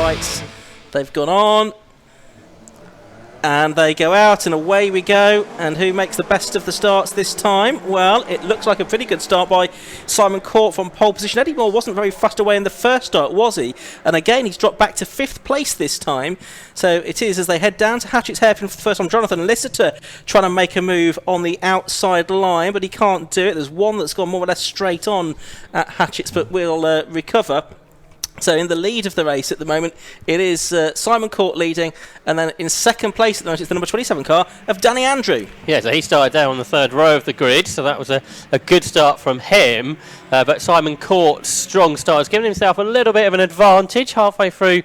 lights. They've gone on. And they go out, and away we go. And who makes the best of the starts this time? Well, it looks like a pretty good start by Simon Court from pole position. Eddie Moore wasn't very fast away in the first start, was he? And again, he's dropped back to 5th place this time. So it is, as they head down to Hatchett's hairpin for the first time, Jonathan Lister trying to make a move on the outside line, but he can't do it. There's one that's gone more or less straight on at Hatchett's, but will recover. So in the lead of the race at the moment, it is Simon Court leading, and then in second place at the moment it's the number 27 car of Danny Andrew. Yeah, so he started down on the 3rd row of the grid, so that was a good start from him. But Simon Court's strong start has given himself a little bit of an advantage halfway through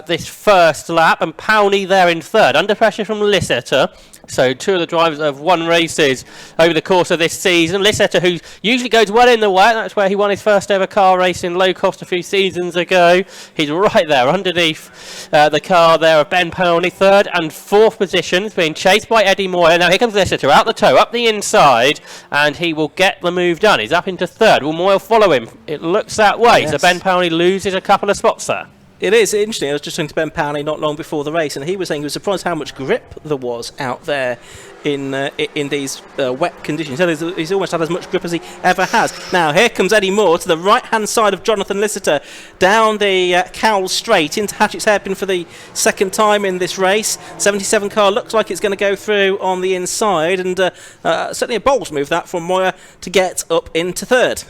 this first lap, and Powney there in 3rd, under pressure from Lister. So 2 of the drivers have won races over the course of this season. Lister, who usually goes well in the wet, that's where he won his first ever car race in low cost a few seasons ago. He's right there underneath the car there of Ben Powney, 3rd and 4th positions, being chased by Eddie Moyer. Now here comes Lister out the toe, up the inside, and he will get the move done. He's up into 3rd. Will Moyer follow him? It looks that way. Yes. So Ben Powney loses a couple of spots there. It is interesting. I was just talking to Ben Powney not long before the race, and he was saying he was surprised how much grip there was out there in these wet conditions. So he's almost had as much grip as he ever has. Now here comes Eddie Moore to the right-hand side of Jonathan Lister, down the Cowell straight into Hatchett's hairpin for the second time in this race. 77 car looks like it's going to go through on the inside, and certainly a bold move that from Moyer to get up into 3rd.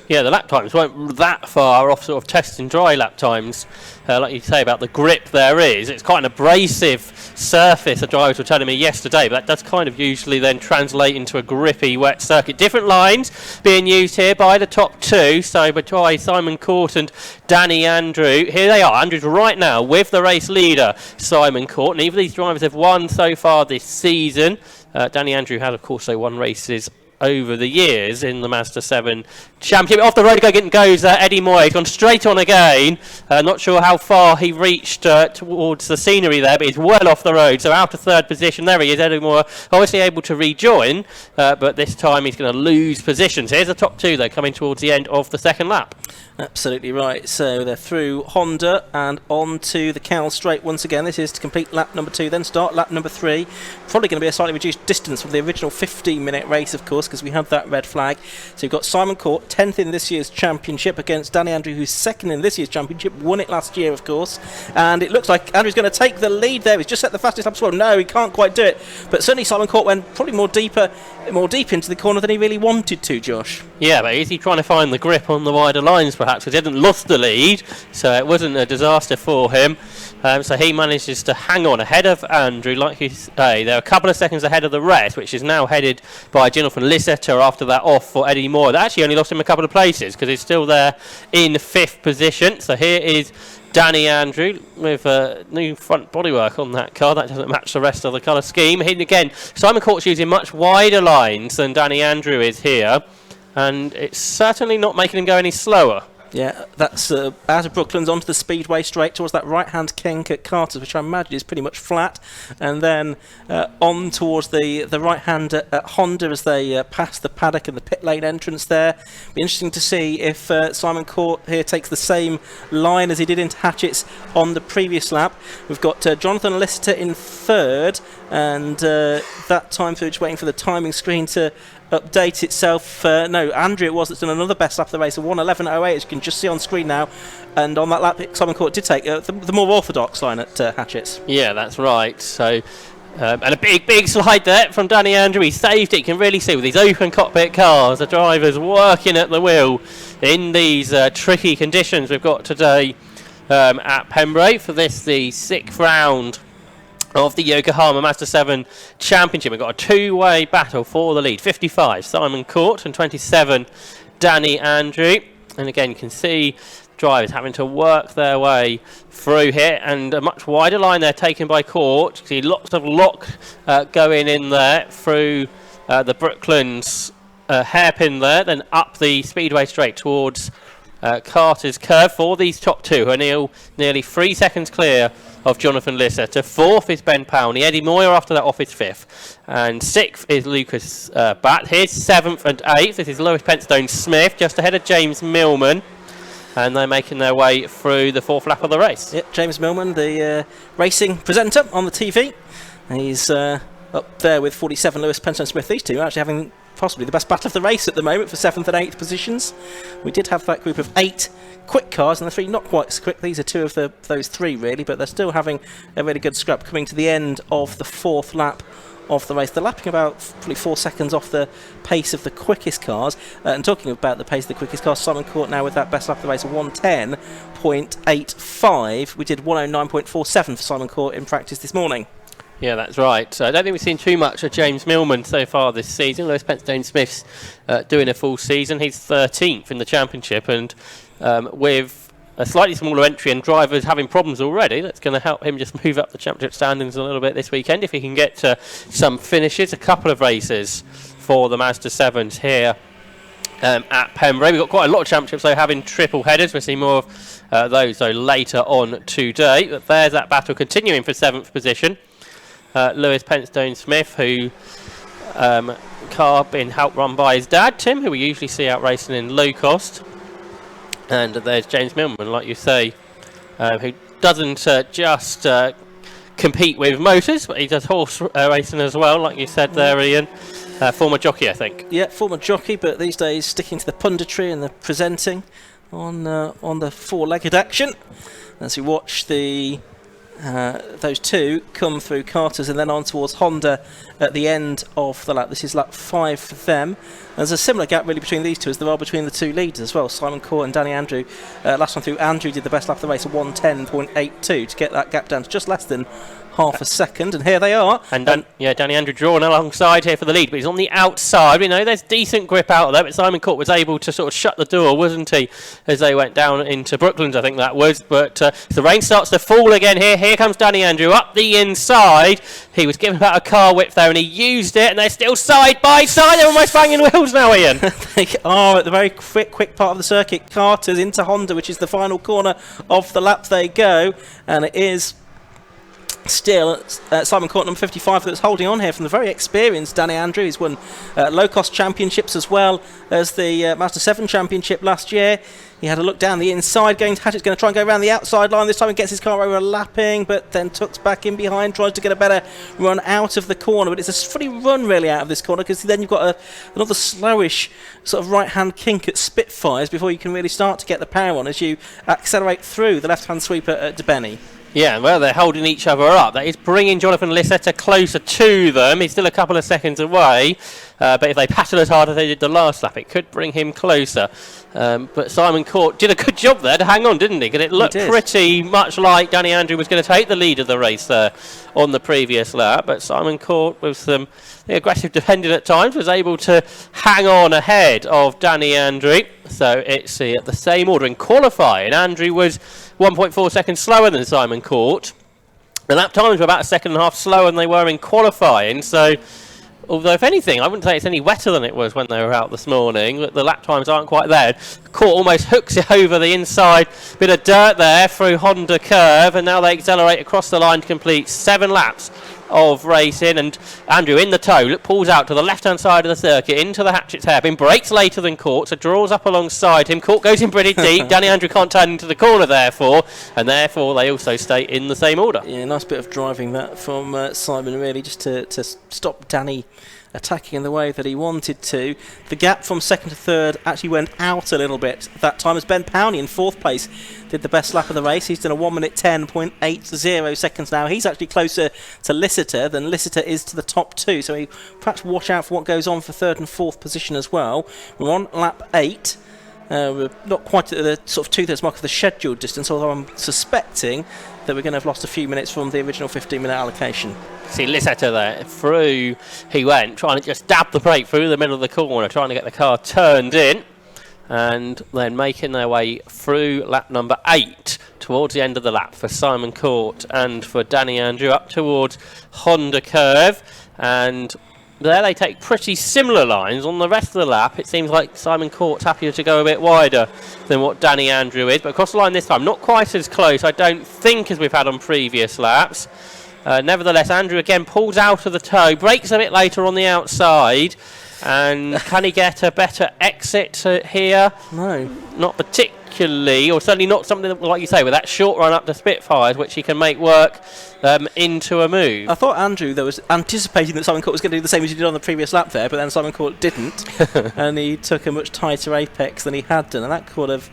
Yeah, the lap times weren't that far off sort of test and dry lap times. Like you say about the grip there is. It's quite an abrasive surface, the drivers were telling me yesterday, but that does kind of usually then translate into a grippy wet circuit. Different lines being used here by the top 2, so by Simon Court and Danny Andrew. Here they are, Andrew's right now with the race leader, Simon Court. Neither of these drivers have won so far this season. Danny Andrew had, of course, won races over the years in the Ma7da Championship. Off the road again goes Eddie Moyer. He's gone straight on again. Not sure how far he reached towards the scenery there, but he's well off the road. So out of 3rd position. There he is, Eddie Moyer, obviously able to rejoin, but this time he's going to lose positions. Here's the top 2 though, coming towards the end of the second lap. Absolutely right. So they're through Honda and on to the Cowell straight once again. This is to complete lap number 2, then start lap number 3. Probably going to be a slightly reduced distance from the original 15-minute race, of course, because we had that red flag. So you've got Simon Court, 10th in this year's championship, against Danny Andrew, who's 2nd in this year's championship, won it last year, of course. And it looks like Andrew's going to take the lead there. He's just set the fastest lap as well. No, he can't quite do it. But certainly Simon Court went probably more deep into the corner than he really wanted to, Josh. Yeah, but is he trying to find the grip on the wider lines, perhaps? Because he hadn't lost the lead, so it wasn't a disaster for him. So he manages to hang on ahead of Andrew, like you say. They're a couple of seconds ahead of the rest, which is now headed by Jonathan Lister after that off for Eddie Moore. They actually only lost him a couple of places because he's still there in 5th position. So here is Danny Andrew with new front bodywork on that car. That doesn't match the rest of the colour scheme. Here again, Simon Court's using much wider lines than Danny Andrew is here, and it's certainly not making him go any slower. Yeah, that's out of Brooklands onto the speedway straight towards that right-hand kink at Carter's, which I imagine is pretty much flat, and then on towards the right-hand at Honda as they pass the paddock and the pit lane entrance there. Be interesting to see if Simon Court here takes the same line as he did into Hatchett's on the previous lap. We've got Jonathan Lister in 3rd, and that time through, just waiting for the timing screen to update itself. No, Andrew it was that's done another best lap of the race, a 1:11.08, as you can just see on screen now. And on that lap, Simon Court did take the more orthodox line at Hatchett's. Yeah, that's right. So, and a big slide there from Danny Andrew. He saved it. You can really see with these open cockpit cars, the drivers working at the wheel in these tricky conditions we've got today at Pembrey for this, the 6th round of the Yokohama Ma7da Championship. We've got a two-way battle for the lead. 55 Simon Court and 27 Danny Andrew. And again, you can see drivers having to work their way through here, and a much wider line there taken by Court. You see lots of lock going in there through the Brooklands hairpin there, then up the speedway straight towards Carter's curve for these top two, who are nearly 3 seconds clear of Jonathan Lister. To fourth is Ben Powney. Eddie Moyer after that off is fifth. And sixth is Lucas Batt. Here's seventh and eighth. This is Lewis Pentstone Smith, just ahead of James Millman. and they're making their way through the fourth lap of the race. Yep, James Millman, the racing presenter on the TV. He's up there with 47 Lewis Penstone Smith. These two are actually having possibly the best battle of the race at the moment for 7th and 8th positions. We did have that group of 8 quick cars and the 3 not quite so quick. These are 2 of those 3 really, but they're still having a really good scrap coming to the end of the 4th lap of the race. They're lapping about probably 4 seconds off the pace of the quickest cars. And talking about the pace of the quickest cars, Simon Court now with that best lap of the race of 110.85. We did 109.47 for Simon Court in practice this morning. Yeah, that's right. So I don't think we've seen too much of James Millman so far this season. Lewis Penstone Smith's doing a full season. He's 13th in the championship, and with a slightly smaller entry and drivers having problems already, that's going to help him just move up the championship standings a little bit this weekend if he can get some finishes. A couple of races for the Ma7da 7s here at Pembrey. We've got quite a lot of championships though having triple headers. We'll see more of those though later on today. But there's that battle continuing for 7th position. Lewis Penstone Smith, who car being helped run by his dad Tim, who we usually see out racing in low cost. And there's James Millman, like you say, who doesn't just compete with motors, but he does horse racing as well, like you said there, Ian. Former jockey, I think. Yeah, former jockey, but these days sticking to the punditry and the presenting on the 4-legged action. As we watch those 2 come through Carter's and then on towards Honda at the end of the lap. This is lap 5 for them. There's a similar gap really between these two as there are between the 2 leaders as well. Simon Court and Danny Andrew. Last one through, Andrew did the best lap of the race at 110.82 to get that gap down to just less than half a second, and here they are. And Danny Andrew drawn alongside here for the lead, but he's on the outside. We know there's decent grip out of there, but Simon Court was able to sort of shut the door, wasn't he, as they went down into Brooklands, I think that was. But as the rain starts to fall again here comes Danny Andrew up the inside. He was given about a car whip there, and he used it, and they're still side by side. They're almost banging wheels now, Ian. They are at the very quick part of the circuit. Carter's into Honda, which is the final corner of the lap they go, and it is still Simon Court, number 55, that's holding on here from the very experienced Danny Andrew. He's won low-cost championships as well as the Ma7da 7 championship last year. He had a look down the inside, going to Hatchett's going to try and go around the outside line. This time he gets his car overlapping, but then tucks back in behind, tries to get a better run out of the corner. But it's a funny run really out of this corner, because then you've got another slowish sort of right-hand kink at Spitfires before you can really start to get the power on as you accelerate through the left-hand sweeper at Debenny. Yeah, well, they're holding each other up. That is bringing Jonathan Lisetta closer to them. He's still a couple of seconds away, but if they paddle as hard as they did the last lap, it could bring him closer. But Simon Court did a good job there to hang on, didn't he? Because it looked pretty much like Danny Andrew was going to take the lead of the race there on the previous lap. But Simon Court, with some aggressive defending at times, was able to hang on ahead of Danny Andrew. So it's the same order in qualifying. Andrew was 1.4 seconds slower than Simon Court. The lap times were about a second and a half slower than they were in qualifying. So, although if anything, I wouldn't say it's any wetter than it was when they were out this morning. But the lap times aren't quite there. Court almost hooks it over the inside. Bit of dirt there through Honda curve, and now they accelerate across the line to complete 7 laps of racing. And Andrew in the tow pulls out to the left hand side of the circuit into the Hatchett's hairpin, brakes later than Court, so draws up alongside him. Court goes in pretty deep. Danny Andrew can't turn into the corner therefore, and therefore they also stay in the same order. Yeah, nice bit of driving that from Simon really, just to stop Danny attacking in the way that he wanted to. The gap from second to third actually went out a little bit that time, as Ben Powney in 4th place did the best lap of the race. He's done a 1:10.80 seconds now. He's actually closer to Lisetta than Lisetta is to the top 2, so he perhaps watch out for what goes on for 3rd and 4th position as well. We're on lap 8. We're not quite at the sort of 2/3 mark of the scheduled distance, although I'm suspecting that we're going to have lost a few minutes from the original 15-minute allocation. See Lisetta there, through he went, trying to just dab the brake through the middle of the corner, trying to get the car turned in, and then making their way through lap number 8 towards the end of the lap for Simon Court and for Danny Andrew up towards Honda curve. And there they take pretty similar lines. On the rest of the lap, it seems like Simon Court's happier to go a bit wider than what Danny Andrew is. But across the line this time, not quite as close, I don't think, as we've had on previous laps. Nevertheless, Andrew again pulls out of the toe, brakes a bit later on the outside. And can he get a better exit here? No. Not particularly, or certainly not something like you say, with that short run up to Spitfires, which he can make work into a move. I thought Andrew, though, was anticipating that Simon Court was going to do the same as he did on the previous lap there, but then Simon Court didn't, and he took a much tighter apex than he had done, and that kind of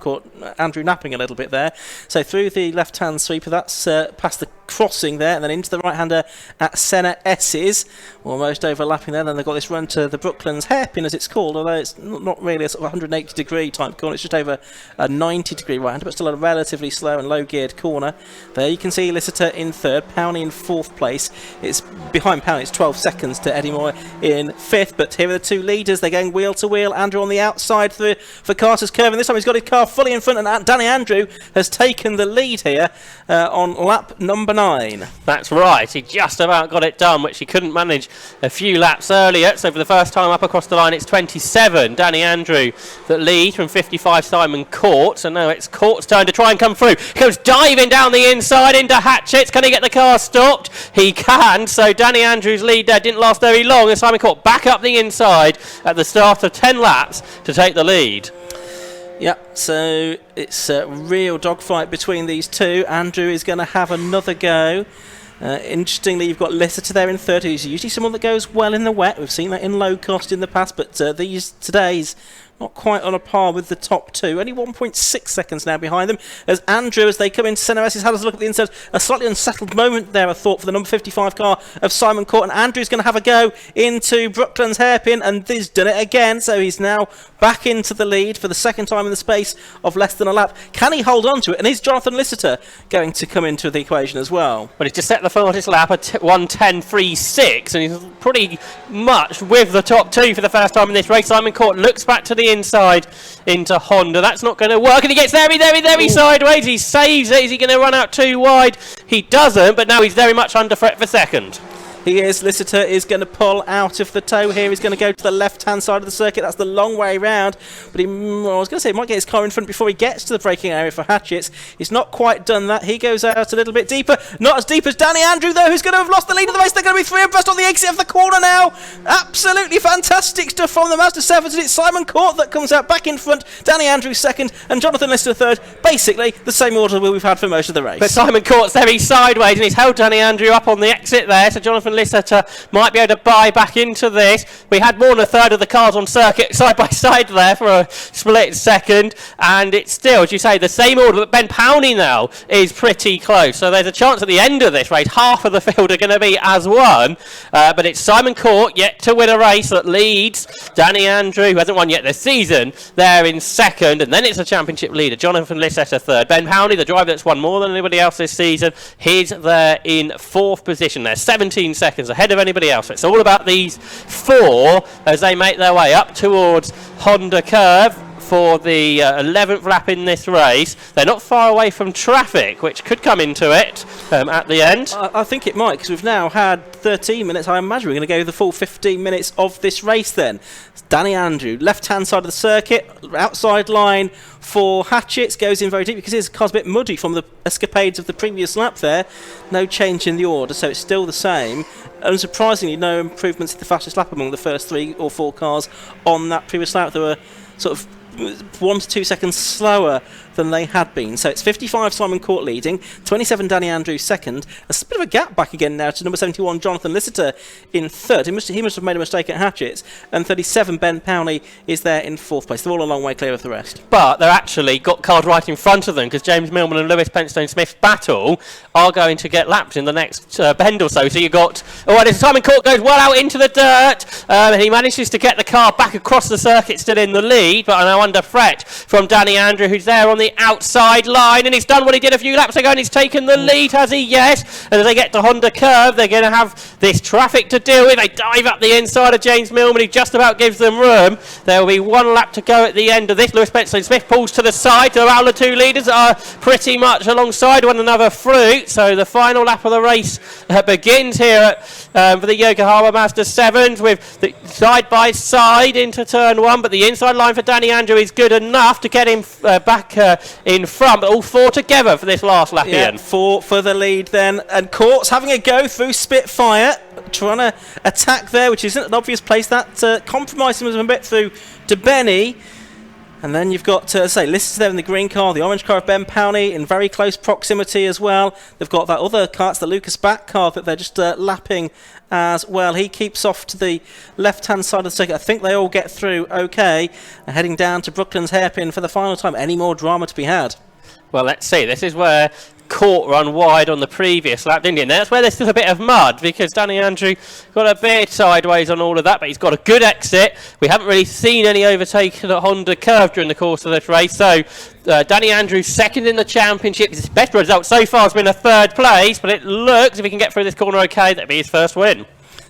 caught Andrew napping a little bit there. So through the left-hand sweeper, that's past the crossing there, and then into the right-hander at Senna S's, almost overlapping there. Then they've got this run to the Brooklands hairpin, as it's called, although it's not really a sort of 180-degree type corner. It's just over a 90-degree right-hander, but still a relatively slow and low-geared corner. There you can see Lister in third, Powney in fourth place. It's behind Powney, it's 12 seconds to Eddie Moore in fifth, but here are the two leaders. They're going wheel to wheel. Andrew on the outside for Carter's curve, and this time he's got his car fully in front, and Danny Andrew has taken the lead here on lap number 9. That's right, he just about got it done, which he couldn't manage a few laps earlier. So for the first time up across the line, it's 27 Danny Andrew that lead from 55 Simon Court. So now it's Court's turn to try and come through. He goes diving down the inside into Hatchets. Can he get the car stopped? He can. So Danny Andrew's lead there didn't last very long, and Simon Court back up the inside at the start of 10 laps to take the lead. Yeah, so it's a real dogfight between these two. Andrew is going to have another go. Interestingly, you've got Lister there in third, who's usually someone that goes well in the wet. We've seen that in low cost in the past, but today's not quite on a par with the top two. Only 1.6 seconds now behind them. As Andrew, as they come into Senna S, has had a look at the inside. A slightly unsettled moment there, I thought, for the number 55 car of Simon Court. And Andrew's going to have a go into Brooklands hairpin, and he's done it again. So he's now back into the lead for the second time in the space of less than a lap. Can he hold on to it? And is Jonathan Lister going to come into the equation as well? Well, he's just set the fastest lap at 1:10.36, and he's pretty much with the top two for the first time in this race. Simon Court looks back to the inside into Honda. That's not going to work, and he gets very sideways. He saves it. Is he going to run out too wide? He doesn't, but now he's very much under threat for second. He is. Lister is going to pull out of the toe here. He's going to go to the left-hand side of the circuit. That's the long way round. But I was going to say, he might get his car in front before he gets to the braking area for Hatchets. He's not quite done that. He goes out a little bit deeper. Not as deep as Danny Andrew, though, who's going to have lost the lead of the race. They're going to be three abreast on the exit of the corner now. Absolutely fantastic stuff from the Ma7da. And it's Simon Court that comes out back in front. Danny Andrew second, and Jonathan Lister third. Basically, the same order we've had for most of the race. But Simon Court's very sideways, and he's held Danny Andrew up on the exit there, so Jonathan Lister might be able to buy back into this. We had more than a third of the cars on circuit side by side there for a split second, and it's still, as you say, the same order. But Ben Powney now is pretty close, so there's a chance at the end of this race half of the field are going to be as one, but it's Simon Court yet to win a race that leads Danny Andrew, who hasn't won yet this season, there in second, and then it's a championship leader, Jonathan Lister third. Ben Powney, the driver that's won more than anybody else this season, he's there in fourth position. They're 17 seconds ahead of anybody else. It's all about these four as they make their way up towards Honda Curve for the 11th lap in this race. They're not far away from traffic, which could come into it at the end. I think it might, because we've now had 13 minutes. I imagine we're going to go the full 15 minutes of this race then. Danny Andrew, left-hand side of the circuit, outside line for Hatchets, goes in very deep because his car's a bit muddy from the escapades of the previous lap there. No change in the order, so it's still the same. Unsurprisingly, no improvements in the fastest lap among the first 3 or 4 cars on that previous lap. They were sort of 1 to 2 seconds slower than they had been. So it's 55 Simon Court leading, 27 Danny Andrews second. A bit of a gap back again now to number 71 Jonathan Lister in third. He must have made a mistake at Hatchets. And 37 Ben Powney is there in fourth place. They're all a long way clear of the rest. But they're actually got cars right in front of them, because James Millman and Lewis Penstone Smith's battle are going to get lapped in the next bend or so. So you've got, Simon Court goes well out into the dirt, and he manages to get the car back across the circuit, still in the lead, but now under threat from Danny Andrew, who's there on the outside line, and he's done what he did a few laps ago, and he's taken the lead, has he? Yes. And as they get to Honda Curve, they're going to have this traffic to deal with. They dive up the inside of James Millman, who just about gives them room. There will be 1 lap to go at the end of this. Lewis Penstone Smith pulls to the side, so around the 2 leaders are pretty much alongside one another through. So the final lap of the race begins here for the Yokohama Ma7da with the side by side into turn 1, but the inside line for Danny Andrew is good enough to get him back in front, but all four together for this last lap, Yeah, Ian. 4 for the lead then. And Court's having a go through Spitfire, trying to attack there, which isn't an obvious place. That compromised him a bit through to Benny. And then you've got, Lister's there in the green car, the orange car of Ben Powney in very close proximity as well. They've got that other car, it's the Lucas Back car that they're just lapping as well. He keeps off to the left-hand side of the circuit. I think they all get through okay. And heading down to Brooklands Hairpin for the final time. Any more drama to be had? Well, let's see. This is where Court run wide on the previous lap, didn't he? And that's where there's still a bit of mud because Danny Andrew got a bit sideways on all of that, but he's got a good exit. We haven't really seen any overtake at Honda curve during the course of this race. So Danny Andrew second in the championship. His best result so far has been a third place, but it looks, if he can get through this corner okay, that'll be his first win.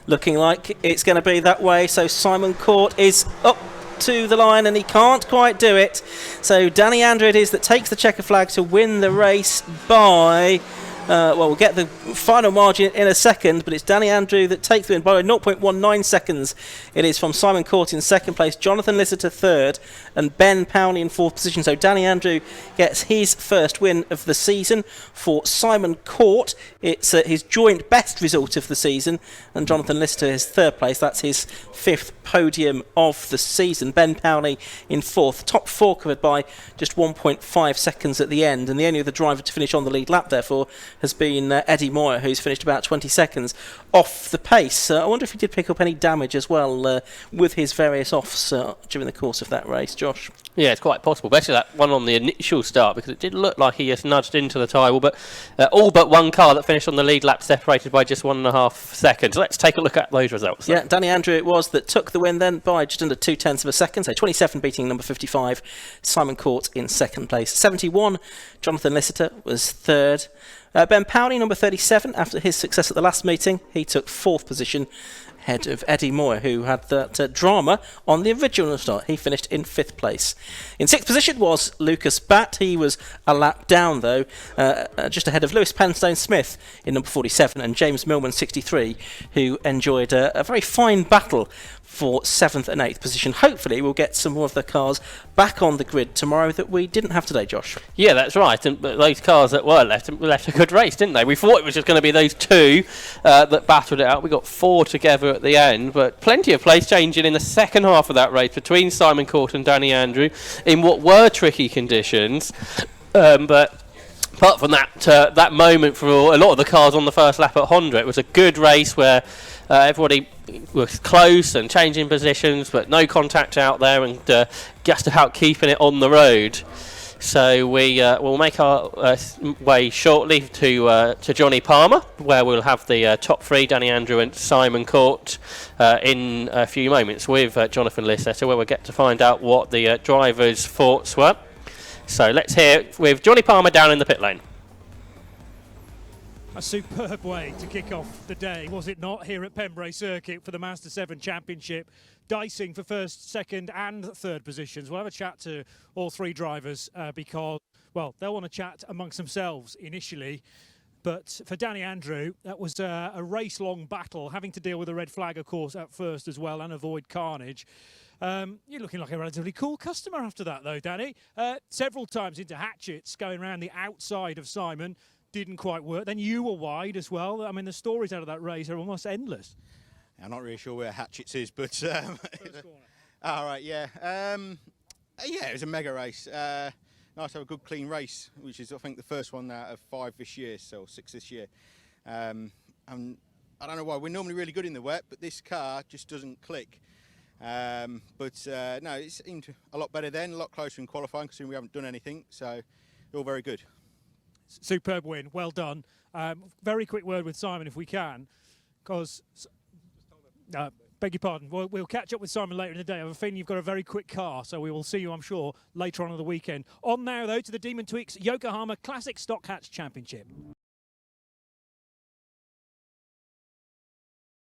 Looking like it's going to be that way. So Simon Court is up to the line and he can't quite do it. So Danny Andrew it is that takes the checker flag to win the race by we'll get the final margin in a second, but it's Danny Andrew that takes the win by 0.19 seconds. It is from Simon Court in second place, Jonathan Lister third, and Ben Powney in fourth position. So Danny Andrew gets his first win of the season. For Simon Court, it's his joint best result of the season, and Jonathan Lister is third place. That's his fifth podium of the season. Ben Powney in fourth. Top four covered by just 1.5 seconds at the end, and the only other driver to finish on the lead lap, therefore, has been Eddie Moyer, who's finished about 20 seconds off the pace. I wonder if he did pick up any damage as well with his various offs during the course of that race, Josh. Yeah, it's quite possible, especially that one on the initial start, because it did look like he just nudged into the tyre wall, but all but one car that finished on the lead lap separated by just 1.5 seconds. Let's take a look at those results. Yeah, Danny Andrew it was that took the win then by just under 0.2 of a second, so 27 beating number 55. Simon Court in second place. 71, Jonathan Lister was third. Ben Powney, number 37, after his success at the last meeting, he took fourth position, ahead of Eddie Moyer, who had that drama on the original start. He finished in fifth place. In sixth position was Lucas Batt. He was a lap down, though, just ahead of Lewis Penstone Smith in number 47 and James Millman, 63, who enjoyed a very fine battle for 7th and 8th position. Hopefully we'll get some more of the cars back on the grid tomorrow that we didn't have today, Josh. Yeah, that's right. And those cars that were left a good race, didn't they? We thought it was just going to be those two that battled it out. We got four together at the end, but plenty of place changing in the second half of that race between Simon Court and Danny Andrew in what were tricky conditions. But apart from that moment for a lot of the cars on the first lap at Honda, it was a good race where everybody was close and changing positions, but no contact out there and just about keeping it on the road. So we'll make our way shortly to Johnny Palmer, where we'll have the top three, Danny Andrew and Simon Court, in a few moments with Jonathan Lister, where we'll get to find out what the drivers' thoughts were. So let's hear with Johnny Palmer down in the pit lane. A superb way to kick off the day, was it not, here at Pembrey Circuit for the Ma7da Championship. Dicing for first, second and third positions. We'll have a chat to all three drivers because, well, they'll want to chat amongst themselves initially. But for Danny Andrew, that was a race-long battle, having to deal with a red flag, of course, at first as well, and avoid carnage. You're looking like a relatively cool customer after that, though, Danny. Several times into hatchets, going around the outside of Simon. Didn't quite work. Then you were wide as well. I mean, the stories out of that race are almost endless. I'm not really sure where Hatchets is, but all right, yeah. Yeah, it was a mega race. Nice to have a good, clean race, which is, I think, the first one out of 5 this year, so 6 this year. And I don't know why. We're normally really good in the wet, but this car just doesn't click. No, it seemed a lot better then, a lot closer in qualifying, considering we haven't done anything. So, all very good. Superb win, well done. Very quick word with Simon if we can, because, beg your pardon, we'll catch up with Simon later in the day. I have a feeling you've got a very quick car, so we will see you, I'm sure, later on in the weekend. On now, though, to the Demon Tweaks Yokohama Classic Stock Hatch Championship.